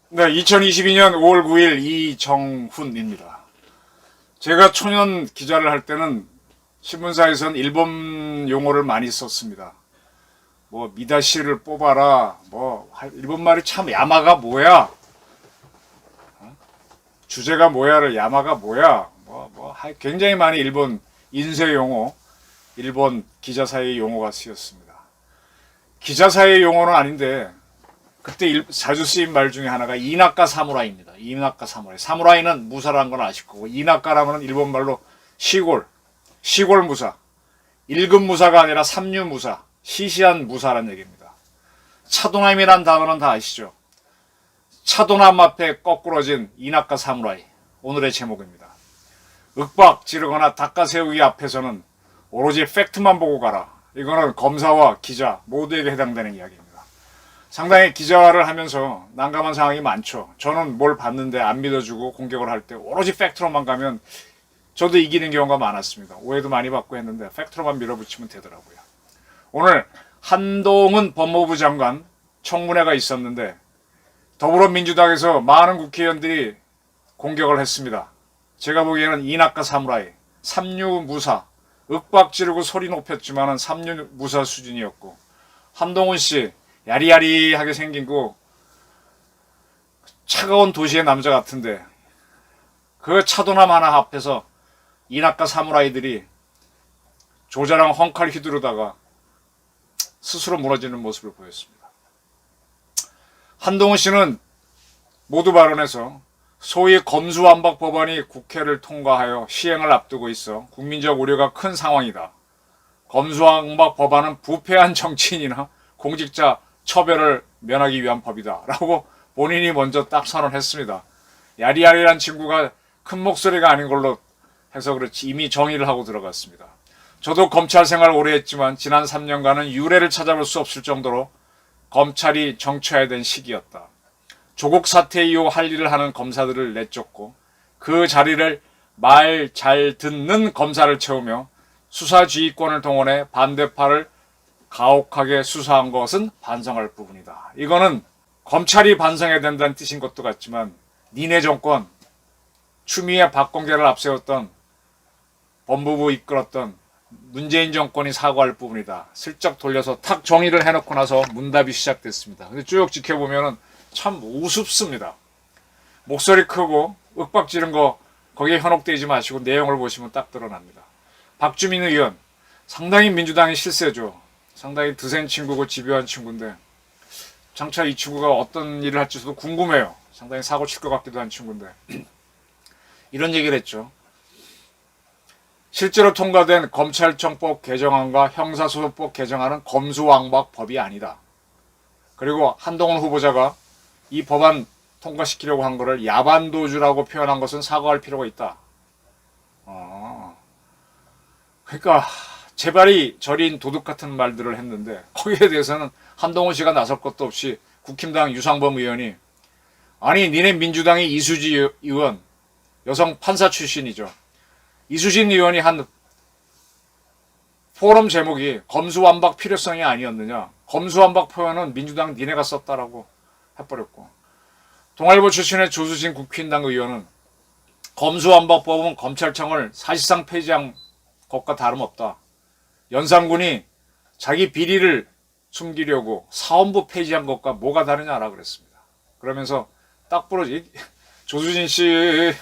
네, 2022년 5월 9일 이정훈입니다. 제가 초년 기자를 할 때는 신문사에선 일본 용어를 많이 썼습니다. 뭐 미다시를 뽑아라, 뭐 일본말이 참 야마가 뭐야, 주제가 뭐야를 야마가 뭐야, 굉장히 많이 일본 인쇄 용어, 일본 기자사의 용어가 쓰였습니다. 기자사의 용어는 아닌데 그때 자주 쓰인 말 중에 하나가 이나카 사무라이입니다. 이나카 사무라이. 사무라이는 무사라는 건 아실 거고, 이나카라면 일본말로 시골 무사. 1급 무사가 아니라 3류 무사, 시시한 무사라는 얘기입니다. 차도남이란 단어는 다 아시죠? 차도남 앞에 거꾸러진 이나카 사무라이. 오늘의 제목입니다. 윽박 지르거나 닦아세우기 앞에서는 오로지 팩트만 보고 가라. 이거는 검사와 기자 모두에게 해당되는 이야기입니다. 상당히 기자를 하면서 난감한 상황이 많죠. 저는 뭘 봤는데 안 믿어주고 공격을 할 때 오로지 팩트로만 가면 저도 이기는 경우가 많았습니다. 오해도 많이 받고 했는데 팩트로만 밀어붙이면 되더라고요. 오늘 한동훈 법무부 장관 청문회가 있었는데 더불어민주당에서 많은 국회의원들이 공격을 했습니다. 제가 보기에는 이나카 사무라이, 3류 무사, 윽박 지르고 소리 높였지만은 3류 무사 수준이었고, 한동훈 씨 야리야리하게 생긴 거 차가운 도시의 남자 같은데 그 차도남 하나 앞에서 이나카 사무라이들이 조자랑 헝칼 휘두르다가 스스로 무너지는 모습을 보였습니다. 한동훈 씨는 모두 발언에서 소위 검수완박 법안이 국회를 통과하여 시행을 앞두고 있어 국민적 우려가 큰 상황이다. 검수완박 법안은 부패한 정치인이나 공직자 처벌을 면하기 위한 법이다 라고 본인이 먼저 딱 선언했습니다. 야리야리란 친구가 큰 목소리가 아닌 걸로 해서 그렇지 이미 정의를 하고 들어갔습니다. 저도 검찰 생활 오래 했지만 지난 3년간은 유례를 찾아볼 수 없을 정도로 검찰이 정쳐야 된 시기였다. 조국 사태 이후 할 일을 하는 검사들을 내쫓고 그 자리를 말 잘 듣는 검사를 채우며 수사지휘권을 동원해 반대파를 가혹하게 수사한 것은 반성할 부분이다. 이거는 검찰이 반성해야 된다는 뜻인 것도 같지만 니네 정권, 추미애 박범계를 앞세웠던 법무부 이끌었던 문재인 정권이 사과할 부분이다. 슬쩍 돌려서 탁 정의를 해놓고 나서 문답이 시작됐습니다. 근데 쭉 지켜보면 참 우습습니다. 목소리 크고 윽박 지른 거 거기에 현혹되지 마시고 내용을 보시면 딱 드러납니다. 박주민 의원 상당히 민주당이 실세죠. 상당히 드센 친구고 집요한 친구인데 장차 이 친구가 어떤 일을 할지 저도 궁금해요. 상당히 사고 칠 것 같기도 한 친구인데 이런 얘기를 했죠. 실제로 통과된 검찰청법 개정안과 형사소송법 개정안은 검수완박법이 아니다. 그리고 한동훈 후보자가 이 법안 통과시키려고 한 거를 야반도주라고 표현한 것은 사과할 필요가 있다. 그러니까 제발이 저린 도둑 같은 말들을 했는데 거기에 대해서는 한동훈 씨가 나설 것도 없이 국힘당 유상범 의원이 아니 니네 민주당의 이수지 의원 여성 판사 출신이죠. 이수진 의원이 한 포럼 제목이 검수완박 필요성이 아니었느냐. 검수완박 표현은 민주당 니네가 썼다라고 해버렸고 동아일보 출신의 조수진 국힘당 의원은 검수완박법은 검찰청을 사실상 폐지한 것과 다름없다. 연산군이 자기 비리를 숨기려고 사원부 폐지한 것과 뭐가 다르냐라 그랬습니다. 그러면서 딱 부러지 조수진 씨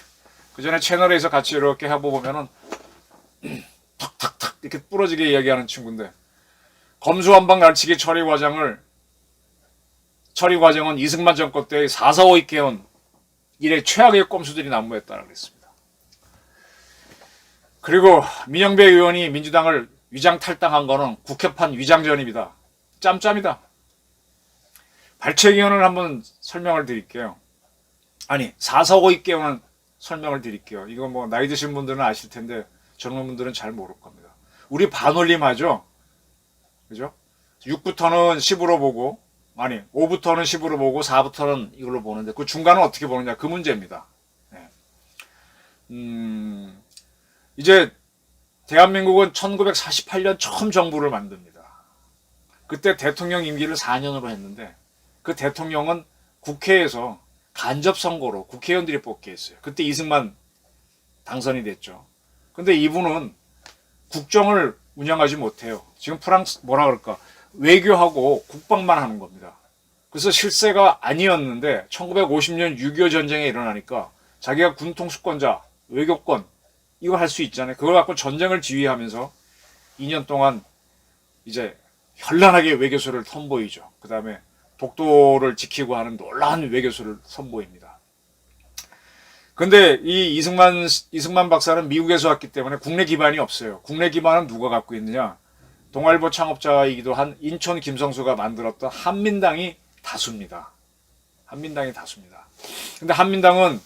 그 전에 채널에서 같이 이렇게 해보면은 탁탁탁 이렇게 부러지게 이야기하는 친구인데 검수완박 날치기 처리 과정은 이승만 정권 때의 4.4.5 개헌 이래 최악의 꼼수들이 난무했다고 그랬습니다. 그리고 민영배 의원이 민주당을 위장 탈당한 거는 국회판 위장전입니다. 짬짬이다. 발췌기원을 한번 설명을 드릴게요. 아니 4.4.5 개헌은 설명을 드릴게요. 이거 뭐 나이 드신 분들은 아실 텐데 젊은 분들은 잘 모를 겁니다. 우리 반올림 하죠. 그죠? 6부터는 10으로 보고 아니 5부터는 10으로 보고 4부터는 이걸로 보는데 그 중간은 어떻게 보느냐 그 문제입니다. 네. 이제 대한민국은 1948년 처음 정부를 만듭니다. 그때 대통령 임기를 4년으로 했는데 그 대통령은 국회에서 간접 선거로 국회의원들이 뽑게 했어요. 그때 이승만 당선이 됐죠. 근데 이분은 국정을 운영하지 못해요. 지금 프랑스 뭐라 그럴까? 외교하고 국방만 하는 겁니다. 그래서 실세가 아니었는데 1950년 6.25 전쟁이 일어나니까 자기가 군통수권자, 외교권 이거 할 수 있잖아요. 그걸 갖고 전쟁을 지휘하면서 2년 동안 이제 현란하게 외교수를 선보이죠. 그 다음에 독도를 지키고 하는 놀라운 외교수를 선보입니다. 근데 이 이승만 박사는 미국에서 왔기 때문에 국내 기반이 없어요. 국내 기반은 누가 갖고 있느냐? 동아일보 창업자이기도 한 인천 김성수가 만들었던 한민당이 다수입니다. 한민당이 다수입니다. 근데 한민당은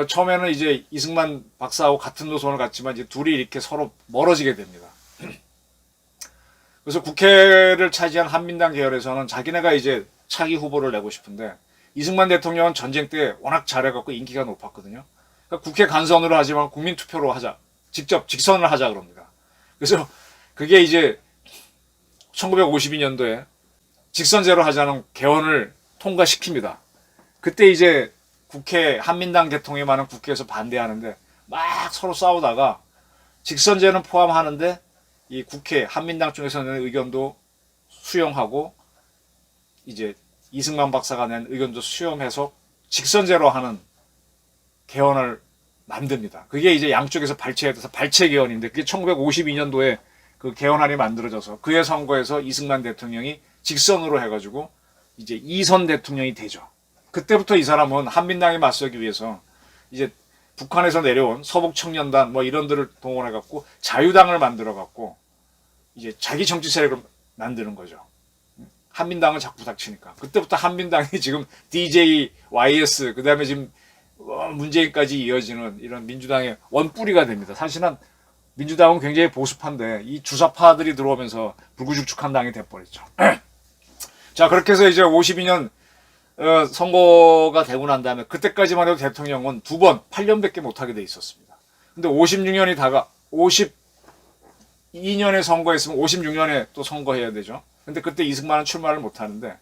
처음에는 이제 이승만 박사하고 같은 노선을 갔지만 이제 둘이 이렇게 서로 멀어지게 됩니다. 그래서 국회를 차지한 한민당 계열에서는 자기네가 이제 차기 후보를 내고 싶은데 이승만 대통령은 전쟁 때 워낙 잘해갖고 인기가 높았거든요. 그러니까 국회 간선으로 하지만 국민투표로 하자. 직접 직선을 하자 그럽니다. 그래서 그게 이제 1952년도에 직선제로 하자는 개헌을 통과시킵니다. 그때 이제 국회 한민당 계통이 많은 국회에서 반대하는데 막 서로 싸우다가 직선제는 포함하는데 이 국회 한민당 쪽에서 낸 의견도 수용하고 이제 이승만 박사가 낸 의견도 수용해서 직선제로 하는 개헌을 만듭니다. 그게 이제 양쪽에서 발췌돼서 발췌 개헌인데 그게 1952년도에 그 개헌안이 만들어져서 그해 선거에서 이승만 대통령이 직선으로 해가지고 이제 2선 대통령이 되죠. 그때부터 이 사람은 한민당에 맞서기 위해서 이제 북한에서 내려온 서북청년단 뭐 이런들을 동원해갖고 자유당을 만들어갖고 이제 자기 정치 세력을 만드는 거죠. 한민당을 자꾸 닥치니까. 그때부터 한민당이 지금 DJ, YS, 그 다음에 지금 문재인까지 이어지는 이런 민주당의 원뿌리가 됩니다. 사실은 민주당은 굉장히 보수파인데 이 주사파들이 들어오면서 불구죽축한 당이 돼버렸죠. 자, 그렇게 해서 이제 52년 선거가 되고 난 다음에 그때까지만 해도 대통령은 두 번 8년밖에 못하게 돼 있었습니다. 근데 56년이 52년에 선거했으면 56년에 또 선거해야 되죠. 근데 그때 이승만은 출마를 못하는데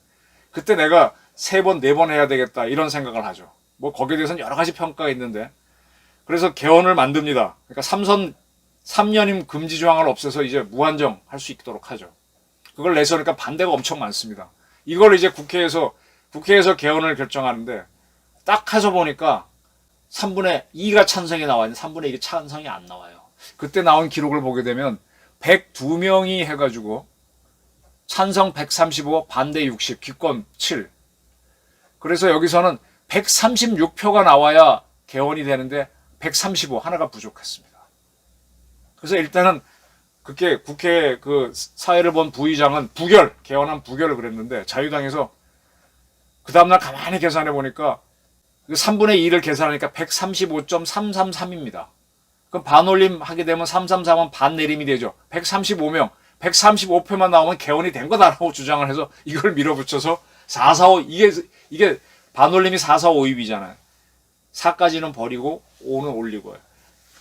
그때 내가 3번, 4번 해야 되겠다 이런 생각을 하죠. 뭐 거기에 대해서는 여러 가지 평가가 있는데 그래서 개헌을 만듭니다. 그러니까 3년임 금지 조항을 없애서 이제 무한정 할 수 있도록 하죠. 그걸 내세우니까 반대가 엄청 많습니다. 이걸 이제 국회에서 개헌을 결정하는데 딱 해서 보니까 3분의 2가 찬성이 나왔는데 3분의 1이 찬성이 안 나와요. 그때 나온 기록을 보게 되면 102명이 해가지고 찬성 135, 반대 60, 기권 7. 그래서 여기서는 136표가 나와야 개헌이 되는데 135 하나가 부족했습니다. 그래서 일단은 그게 국회 그 사회를 본 부의장은 개헌안 부결을 그랬는데 자유당에서 그 다음날 가만히 계산해 보니까 3분의 2를 계산하니까 135.333입니다. 그럼 반올림 하게 되면 333은 반내림이 되죠. 135명, 135표만 나오면 개헌이 된 거다라고 주장을 해서 이걸 밀어붙여서 445, 이게 반올림이 445입이잖아요. 4까지는 버리고 5는 올리고요.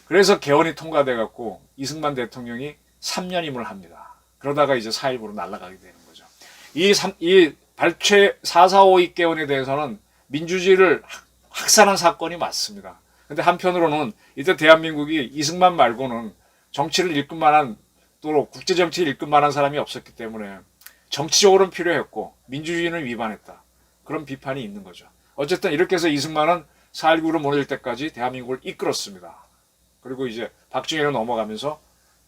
그래서 개헌이 통과돼갖고 이승만 대통령이 3년임을 합니다. 그러다가 이제 4.19로 날아가게 되는 거죠. 이 발췌 4.452 개헌에 대해서는 민주주의를 확산한 사건이 맞습니다. 근데 한편으로는 이때 대한민국이 이승만 말고는 정치를 일끌 만한 또 국제정치를 일끌 만한 사람이 없었기 때문에 정치적으로는 필요했고 민주주의는 위반했다. 그런 비판이 있는 거죠. 어쨌든 이렇게 해서 이승만은 4.19로 무너질 때까지 대한민국을 이끌었습니다. 그리고 이제 박정희로 넘어가면서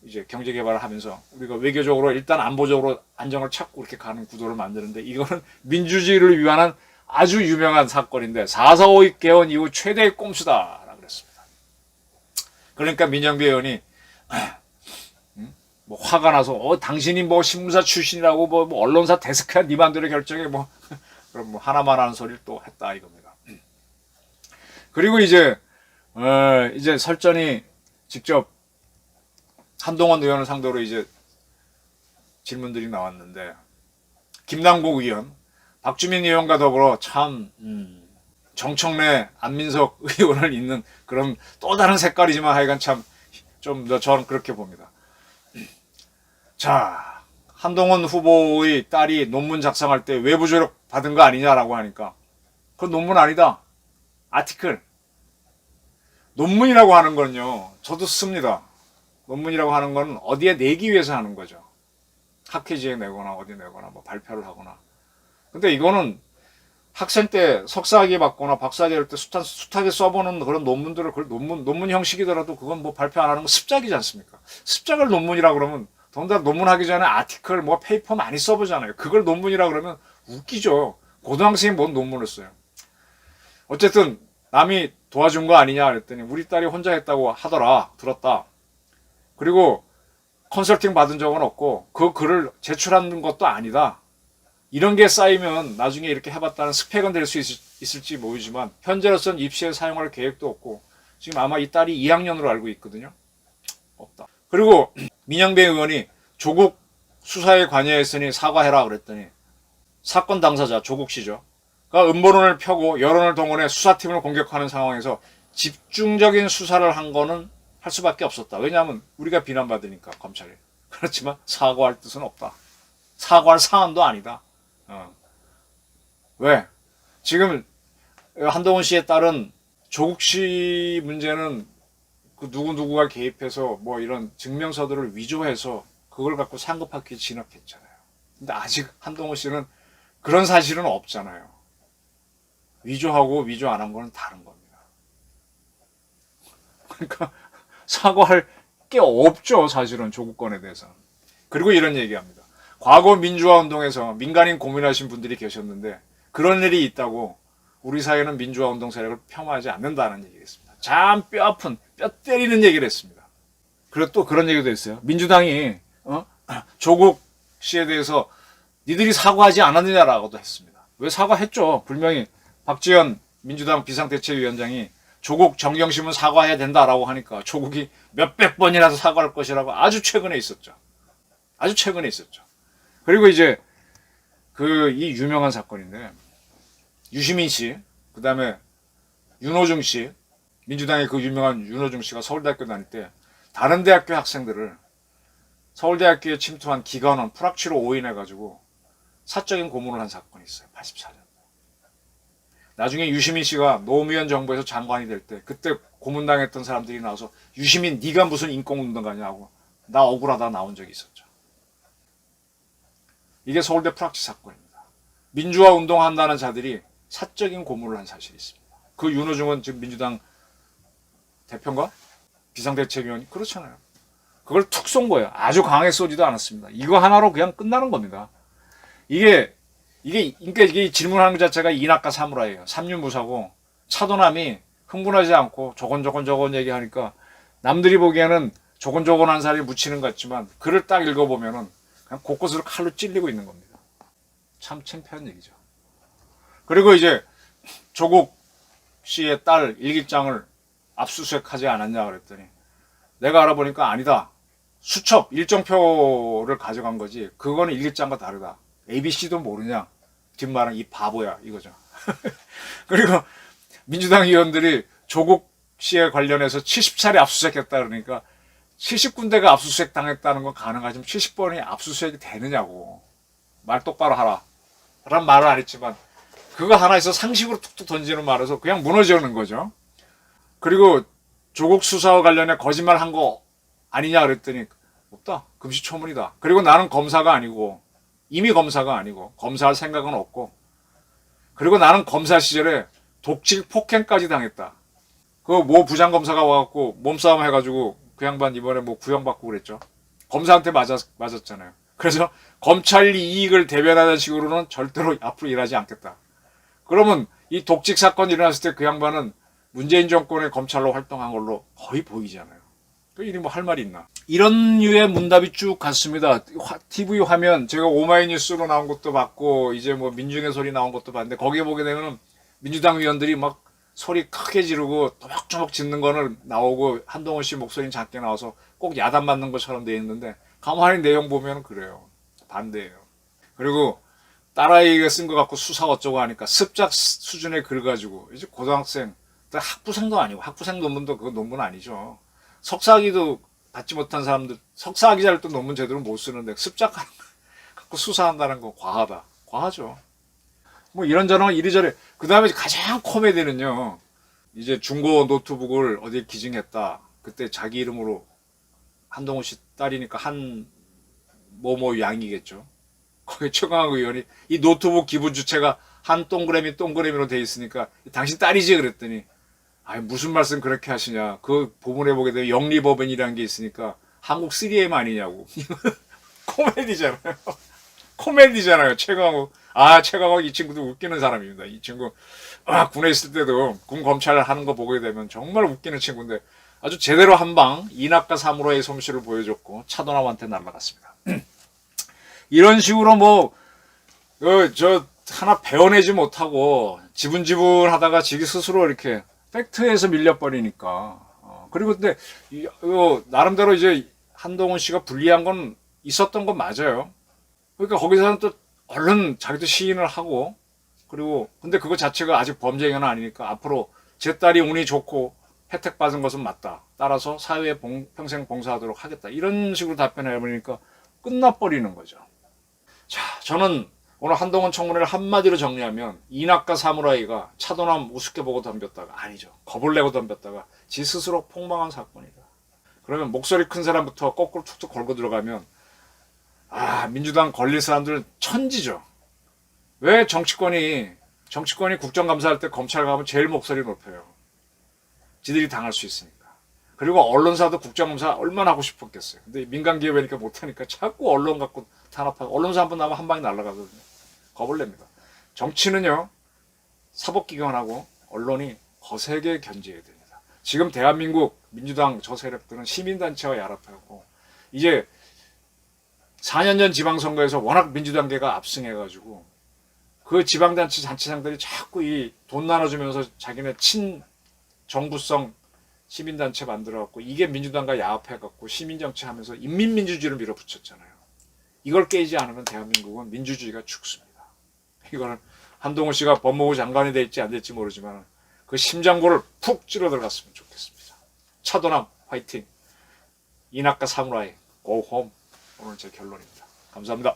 이제 경제 개발을 하면서 우리가 외교적으로 일단 안보적으로 안정을 찾고 이렇게 가는 구도를 만드는데 이거는 민주주의를 위반한 아주 유명한 사건인데 4.452 개헌 이후 최대의 꼼수다라고 그랬습니다. 그러니까 민영배 의원이 뭐 화가 나서 당신이 뭐 신문사 출신이라고 뭐 언론사 데스크야 네 맘대로 결정해 뭐 그럼 뭐 하나만 하는 소리를 또 했다 이겁니다. 그리고 이제 설전이 직접 한동훈 의원을 상대로 이제 질문들이 나왔는데 김남국 의원, 박주민 의원과 더불어 참 정청래, 안민석 의원을 잇는 그런 또 다른 색깔이지만 하여간 참 좀 저는 그렇게 봅니다. 자, 한동훈 후보의 딸이 논문 작성할 때 외부 조력 받은 거 아니냐라고 하니까 그건 논문 아니다. 아티클. 논문이라고 하는 건요. 저도 씁니다. 논문이라고 하는 건 어디에 내기 위해서 하는 거죠. 학회지에 내거나 어디 내거나 뭐 발표를 하거나. 근데 이거는 학생 때 석사학위 받거나 박사학위 할 때 숱하게 써보는 그런 논문들을 논문 형식이더라도 그건 뭐 발표 안 하는 거 습작이지 않습니까? 습작을 논문이라 그러면 더군다나 논문하기 전에 아티클 뭐 페이퍼 많이 써보잖아요. 그걸 논문이라 그러면 웃기죠. 고등학생이 뭔 논문을 써요. 어쨌든 남이 도와준 거 아니냐 그랬더니 우리 딸이 혼자 했다고 하더라. 들었다. 그리고 컨설팅 받은 적은 없고 그 글을 제출하는 것도 아니다. 이런 게 쌓이면 나중에 이렇게 해봤다는 스펙은 될 수 있을지 모르지만 현재로서는 입시에 사용할 계획도 없고 지금 아마 이 딸이 2학년으로 알고 있거든요. 없다. 그리고 민영배 의원이 조국 수사에 관여했으니 사과해라 그랬더니 사건 당사자 조국 씨죠. 그러니까 음모론을 펴고 여론을 동원해 수사팀을 공격하는 상황에서 집중적인 수사를 한 거는 할 수밖에 없었다. 왜냐하면 우리가 비난받으니까 검찰이. 그렇지만 사과할 뜻은 없다. 사과할 사안도 아니다. 왜? 지금 한동훈 씨에 따른 조국 씨 문제는 그 누구누구가 개입해서 뭐 이런 증명서들을 위조해서 그걸 갖고 상급학교에 진학했잖아요. 근데 아직 한동훈 씨는 그런 사실은 없잖아요. 위조하고 위조 안 한 거는 다른 겁니다. 그러니까 사과할 게 없죠, 사실은 조국 건에 대해서는. 그리고 이런 얘기합니다. 과거 민주화 운동에서 민간인 고민하신 분들이 계셨는데 그런 일이 있다고 우리 사회는 민주화 운동 세력을 폄하하지 않는다는 얘기를 했습니다. 참 뼈아픈, 뼈 때리는 얘기를 했습니다. 그리고 또 그런 얘기도 했어요. 민주당이 조국 씨에 대해서 니들이 사과하지 않았느냐라고도 했습니다. 왜 사과했죠? 분명히 박지원 민주당 비상대책위원장이 조국 정경심은 사과해야 된다라고 하니까 조국이 몇백 번이라도 사과할 것이라고 아주 최근에 있었죠. 아주 최근에 있었죠. 그리고 이제 이 유명한 사건인데 유시민 씨, 그 다음에 윤호중 씨, 민주당의 그 유명한 윤호중 씨가 서울대학교 다닐 때 다른 대학교 학생들을 서울대학교에 침투한 기관원 프락치로 오인해가지고 사적인 고문을 한 사건이 있어요. 84년. 나중에 유시민 씨가 노무현 정부에서 장관이 될 때 그때 고문당했던 사람들이 나와서 유시민 네가 무슨 인권운동가냐고 나 억울하다 나온 적이 있었죠. 이게 서울대 프락치 사건입니다. 민주화 운동한다는 자들이 사적인 고문을 한 사실이 있습니다. 그 윤호중은 지금 민주당 대표인가? 비상대책위원이 그렇잖아요. 그걸 툭 쏜 거예요. 아주 강하게 쏘지도 않았습니다. 이거 하나로 그냥 끝나는 겁니다. 그러니까 이게 질문하는 것 자체가 이낙가 사무라이예요. 삼륜무사고 차도남이 흥분하지 않고 저건 얘기하니까 남들이 보기에는 저건한 사람이 묻히는 것 같지만 글을 딱 읽어보면은 그냥 곳곳으로 칼로 찔리고 있는 겁니다. 참 창피한 얘기죠. 그리고 이제 조국 씨의 딸 일기장을 압수수색하지 않았냐 그랬더니 내가 알아보니까 아니다. 수첩 일정표를 가져간 거지 그거는 일기장과 다르다. ABC도 모르냐? 뒷말은 이 바보야 이거죠. 그리고 민주당 의원들이 조국 씨에 관련해서 70차례 압수수색했다 그러니까 70군데가 압수수색 당했다는 건 가능하지만 70번이 압수수색이 되느냐고. 말 똑바로 하라. 라는 말은 안 했지만 그거 하나 있어 상식으로 툭툭 던지는 말에서 그냥 무너지는 거죠. 그리고 조국 수사와 관련해 거짓말 한 거 아니냐 그랬더니 없다. 금시초문이다. 그리고 나는 검사가 아니고 이미 검사가 아니고 검사할 생각은 없고 그리고 나는 검사 시절에 독직 폭행까지 당했다. 그 모 부장검사가 와갖고 몸싸움 해가지고 그 양반 이번에 뭐 구형받고 그랬죠. 검사한테 맞았잖아요. 그래서 검찰 이익을 대변하는 식으로는 절대로 앞으로 일하지 않겠다. 그러면 이 독직 사건이 일어났을 때 그 양반은 문재인 정권의 검찰로 활동한 걸로 거의 보이잖아요. 그 일이 뭐 할 말이 있나. 이런 류의 문답이 쭉 갔습니다. TV 화면 제가 오마이뉴스로 나온 것도 봤고 이제 뭐 민중의 소리 나온 것도 봤는데 거기에 보게 되면 민주당 의원들이 막 소리 크게 지르고 또박또박 짖는 거는 나오고 한동훈 씨 목소리는 작게 나와서 꼭 야단 맞는 것처럼 돼 있는데 가만히 내용 보면 그래요. 반대예요. 그리고 딸아이가 쓴 거 갖고 수사 어쩌고 하니까 습작 수준의 글 가지고 이제 고등학생, 학부생도 아니고 학부생 논문도 그거 논문 아니죠. 석사학위도 받지 못한 사람들 석사학위자를 또 논문 제대로 못 쓰는데 습작하는 거 갖고 수사한다는 거 과하다. 과하죠. 뭐 이런저런 이리저리. 그 다음에 가장 코미디는요. 이제 중고 노트북을 어디에 기증했다. 그때 자기 이름으로 한동훈 씨 딸이니까 한 뭐뭐 양이겠죠. 거기 최강욱 의원이 이 노트북 기부 주체가 한 동그라미로 돼 있으니까 당신 딸이지 그랬더니 아니 무슨 말씀 그렇게 하시냐. 그 부분에 보게 되면 영리법인이라는 게 있으니까 한국 3M 아니냐고. 코미디잖아요. 코미디잖아요. 최강욱. 최강욱 이 친구도 웃기는 사람입니다. 이 친구 군에 있을 때도 군 검찰을 하는 거 보게 되면 정말 웃기는 친구인데 아주 제대로 한방 이낙가 사무라이 솜씨를 보여줬고 차도남한테 날아갔습니다. 이런 식으로 저 하나 배워내지 못하고 지분하다가 지기 스스로 이렇게 팩트에서 밀려버리니까. 그리고 근데 나름대로 이제 한동훈 씨가 불리한 건 있었던 건 맞아요. 그러니까 거기서는 또 얼른 자기도 시인을 하고 그리고 근데 그거 자체가 아직 범죄 행위는 아니니까 앞으로 제 딸이 운이 좋고 혜택 받은 것은 맞다. 따라서 사회에 평생 봉사하도록 하겠다. 이런 식으로 답변해버리니까 끝나버리는 거죠. 자, 저는 오늘 한동훈 청문회를 한마디로 정리하면 이낙가 사무라이가 차도남 우습게 보고 덤볐다가 아니죠. 겁을 내고 덤볐다가 지 스스로 폭망한 사건이다. 그러면 목소리 큰 사람부터 거꾸로 툭툭 걸고 들어가면 민주당 걸릴 사람들은 천지죠. 왜 정치권이 국정감사할 때 검찰 가면 제일 목소리 높여요. 지들이 당할 수 있으니까. 그리고 언론사도 국정감사 얼마나 하고 싶었겠어요. 근데 민간기업이니까 못하니까 자꾸 언론 갖고 탄압하고 언론사 한번 나면 한 방에 날아가거든요. 겁을 냅니다. 정치는요. 사법기관하고 언론이 거세게 견제해야 됩니다. 지금 대한민국 민주당 저 세력들은 시민단체와 야합하고 이제 4년 전 지방선거에서 워낙 민주당계가 압승해가지고 그 지방단체 단체장들이 자꾸 이 돈 나눠주면서 자기네 친정부성 시민단체 만들어갖고 이게 민주당과 야합해갖고 시민정치하면서 인민민주주의를 밀어붙였잖아요. 이걸 깨지 않으면 대한민국은 민주주의가 죽습니다. 이거는 한동훈 씨가 법무부 장관이 될지 안 될지 모르지만 그 심장부를 푹 찔러 들어갔으면 좋겠습니다. 차도남 화이팅. 이낙가 사무라이 고 홈. 오늘 제 결론입니다. 감사합니다.